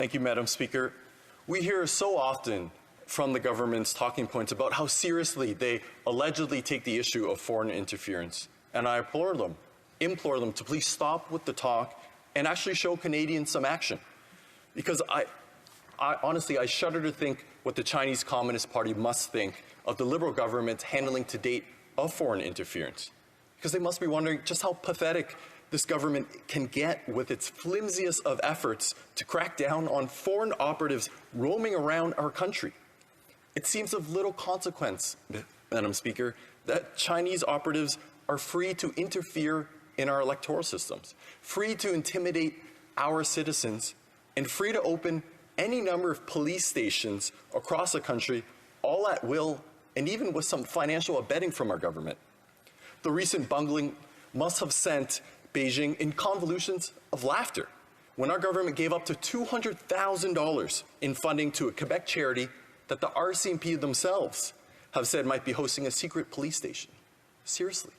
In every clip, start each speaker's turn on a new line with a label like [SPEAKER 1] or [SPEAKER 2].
[SPEAKER 1] Thank you, Madam Speaker. We hear so often from the government's talking points about how seriously they allegedly take the issue of foreign interference. And I implore them to please stop with the talk and actually show Canadians some action. Because I honestly, I shudder to think what the Chinese Communist Party must think of the Liberal government's handling to date of foreign interference. Because they must be wondering just how pathetic this government can get with its flimsiest of efforts to crack down on foreign operatives roaming around our country. It seems of little consequence, Madam Speaker, that Chinese operatives are free to interfere in our electoral systems, free to intimidate our citizens, and free to open any number of police stations across the country, all at will, and even with some financial abetting from our government. The recent bungling must have sent Beijing in convolutions of laughter when our government gave up to $200,000 in funding to a Quebec charity that the RCMP themselves have said might be hosting a secret police station. Seriously.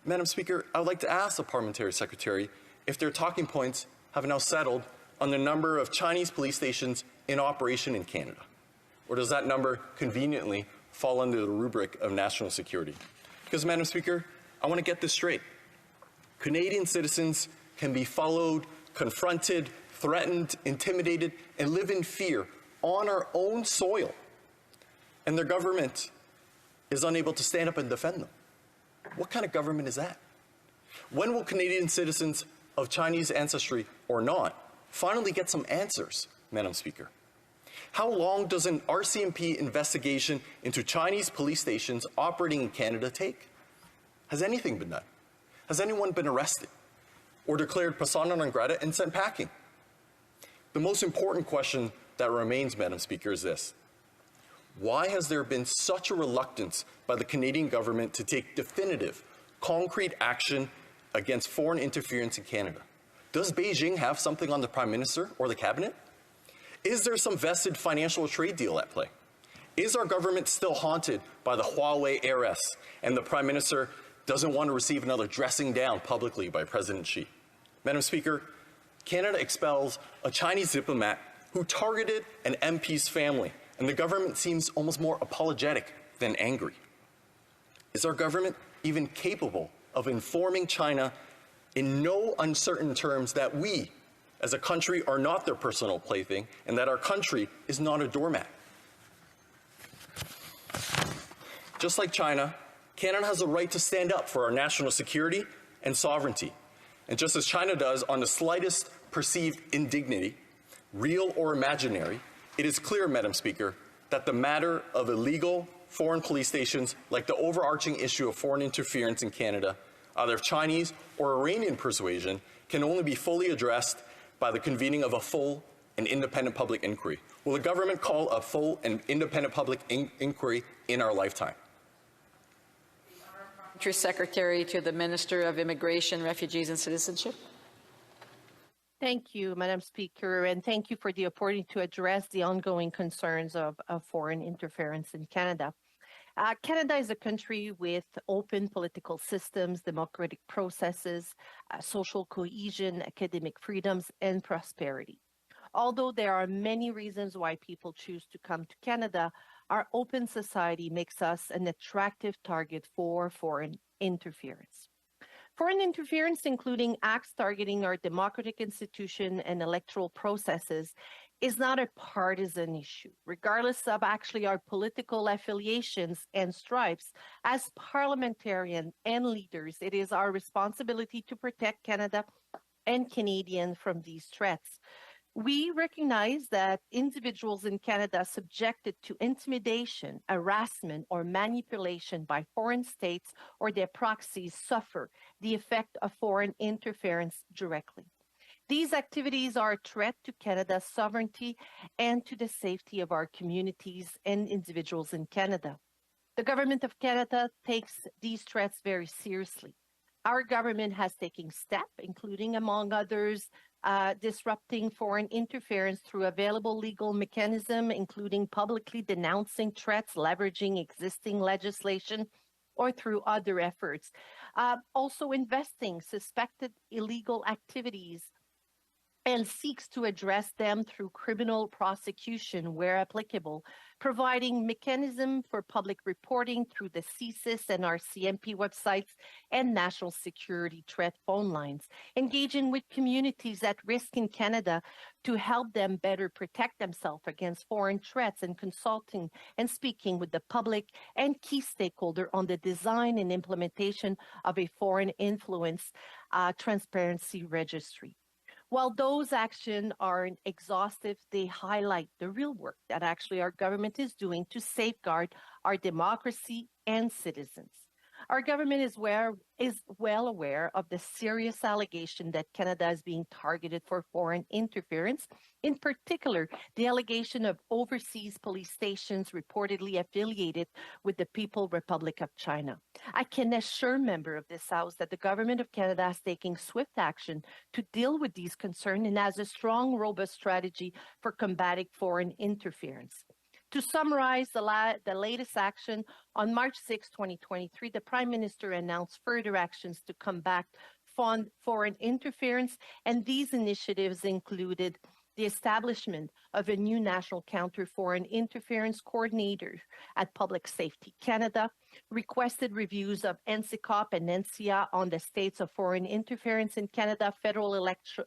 [SPEAKER 1] Madam Speaker, I would like to ask the Parliamentary Secretary if their talking points have now settled on the number of Chinese police stations in operation in Canada? Or does that number conveniently fall under the rubric of national security? Because, Madam Speaker, I want to get this straight. Canadian citizens can be followed, confronted, threatened, intimidated, and live in fear on our own soil. And their government is unable to stand up and defend them. What kind of government is that? When will Canadian citizens of Chinese ancestry or not finally get some answers, Madam Speaker? How long does an RCMP investigation into Chinese police stations operating in Canada take? Has anything been done? Has anyone been arrested or declared persona non grata and sent packing? The most important question that remains, Madam Speaker, is this. Why has there been such a reluctance by the Canadian government to take definitive, concrete action against foreign interference in Canada? Does Beijing have something on the Prime Minister or the Cabinet? Is there some vested financial trade deal at play? Is our government still haunted by the Huawei heiress and the Prime Minister doesn't want to receive another dressing down publicly by President Xi? Madam Speaker, Canada expels a Chinese diplomat who targeted an MP's family, and the government seems almost more apologetic than angry. Is our government even capable of informing China in no uncertain terms that we, as a country, are not their personal plaything and that our country is not a doormat? Just like China, Canada has a right to stand up for our national security and sovereignty. And just as China does on the slightest perceived indignity, real or imaginary, it is clear, Madam Speaker, that the matter of illegal foreign police stations, like the overarching issue of foreign interference in Canada, either of Chinese or Iranian persuasion, can only be fully addressed by the convening of a full and independent public inquiry. Will the government call a full and independent public inquiry in our lifetime?
[SPEAKER 2] Secretary to the Minister of Immigration, Refugees and Citizenship.
[SPEAKER 3] Thank you, Madam Speaker, and thank you for the opportunity to address the ongoing concerns of foreign interference in Canada. Canada is a country with open political systems, democratic processes, social cohesion, academic freedoms, and prosperity. Although there are many reasons why people choose to come to Canada, our open society makes us an attractive target for foreign interference. Foreign interference, including acts targeting our democratic institution and electoral processes, is not a partisan issue. Regardless of actually our political affiliations and stripes, as parliamentarians and leaders, it is our responsibility to protect Canada and Canadians from these threats. We recognize that individuals in Canada subjected to intimidation, harassment, or manipulation by foreign states or their proxies suffer the effect of foreign interference directly. These activities are a threat to Canada's sovereignty and to the safety of our communities and individuals in Canada. The Government of Canada takes these threats very seriously. Our government has taken steps, including, among others, disrupting foreign interference through available legal mechanism, including publicly denouncing threats, leveraging existing legislation, or through other efforts. Also investing suspected illegal activities and seeks to address them through criminal prosecution where applicable, providing mechanism for public reporting through the CSIS and RCMP websites and national security threat phone lines, engaging with communities at risk in Canada to help them better protect themselves against foreign threats, and consulting and speaking with the public and key stakeholder on the design and implementation of a foreign influence transparency registry. While those actions aren't exhaustive, they highlight the real work that actually our government is doing to safeguard our democracy and citizens. Our government is well aware of the serious allegation that Canada is being targeted for foreign interference, in particular, the allegation of overseas police stations reportedly affiliated with the People's Republic of China. I can assure members of this House that the Government of Canada is taking swift action to deal with these concerns and has a strong, robust strategy for combating foreign interference. To summarize the latest action, on March 6, 2023, the Prime Minister announced further actions to combat foreign interference, and these initiatives included the establishment of a new national counter-foreign interference coordinator at Public Safety Canada, requested reviews of NCCOP and NCA on the states of foreign interference in Canada, federal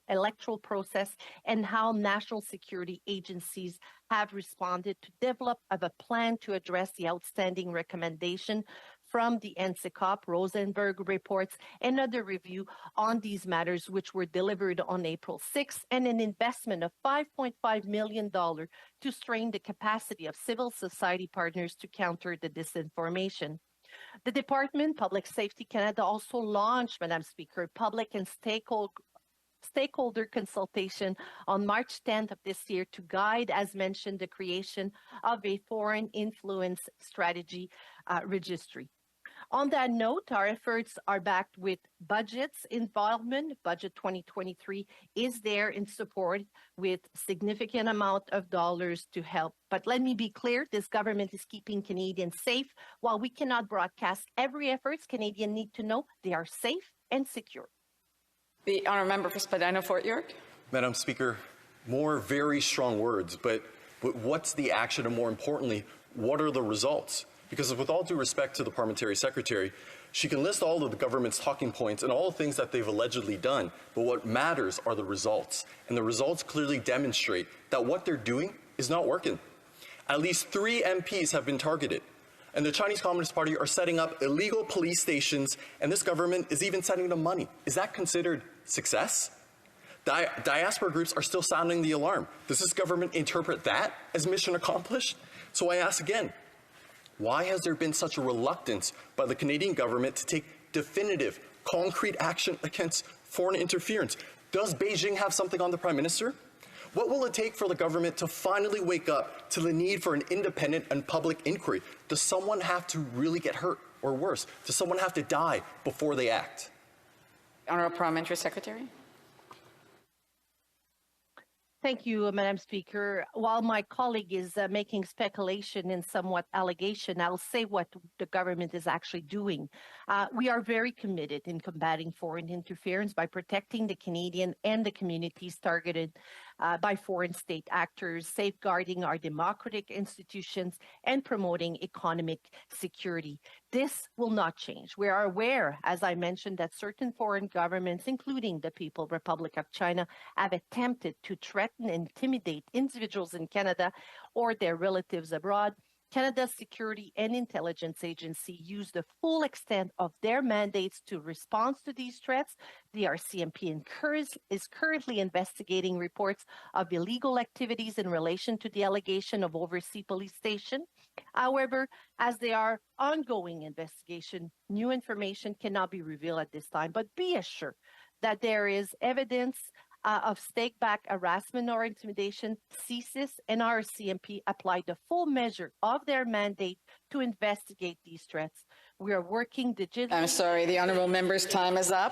[SPEAKER 3] electoral process, and how national security agencies have responded to develop of a plan to address the outstanding recommendation from the NCCOP, Rosenberg reports, and other review on these matters, which were delivered on April 6th, and an investment of $5.5 million to strengthen the capacity of civil society partners to counter the disinformation. The Department, Public Safety Canada, also launched, Madam Speaker, public and stakeholder consultation on March 10th of this year to guide, as mentioned, the creation of a foreign influence strategy registry. On that note, our efforts are backed with budgets involvement. Budget 2023 is there in support with significant amount of dollars to help. But let me be clear, this government is keeping Canadians safe. While we cannot broadcast every effort, Canadians need to know they are safe and secure.
[SPEAKER 2] The Honourable Member for Spadina-Fort York.
[SPEAKER 1] Madam Speaker, more very strong words, but what's the action, and more importantly, what are the results? Because with all due respect to the Parliamentary Secretary, she can list all of the government's talking points and all the things that they've allegedly done, but what matters are the results. And the results clearly demonstrate that what they're doing is not working. At least 3 MPs have been targeted, and the Chinese Communist Party are setting up illegal police stations, and this government is even sending them money. Is that considered success? Diaspora groups are still sounding the alarm. Does this government interpret that as mission accomplished? So I ask again, why has there been such a reluctance by the Canadian government to take definitive, concrete action against foreign interference? Does Beijing have something on the Prime Minister? What will it take for the government to finally wake up to the need for an independent and public inquiry? Does someone have to really get hurt, or worse, does someone have to die before they act?
[SPEAKER 2] Honourable Parliamentary Secretary.
[SPEAKER 3] Thank you, Madam Speaker. While my colleague is making speculation and somewhat allegation, I'll say what the government is actually doing. We are very committed in combating foreign interference by protecting the Canadian and the communities targeted by foreign state actors, safeguarding our democratic institutions, and promoting economic security. This will not change. We are aware, as I mentioned, that certain foreign governments, including the People's Republic of China, have attempted to threaten and intimidate individuals in Canada or their relatives abroad. Canada's Security and Intelligence Agency used the full extent of their mandates to respond to these threats. The RCMP is currently investigating reports of illegal activities in relation to the allegation of overseas police station. However, as they are ongoing investigation, new information cannot be revealed at this time, but be assured that there is evidence of stake-back harassment or intimidation. CSIS and RCMP applied the full measure of their mandate to investigate these threats. We are working diligently.
[SPEAKER 2] I'm sorry, the honourable member's time is up.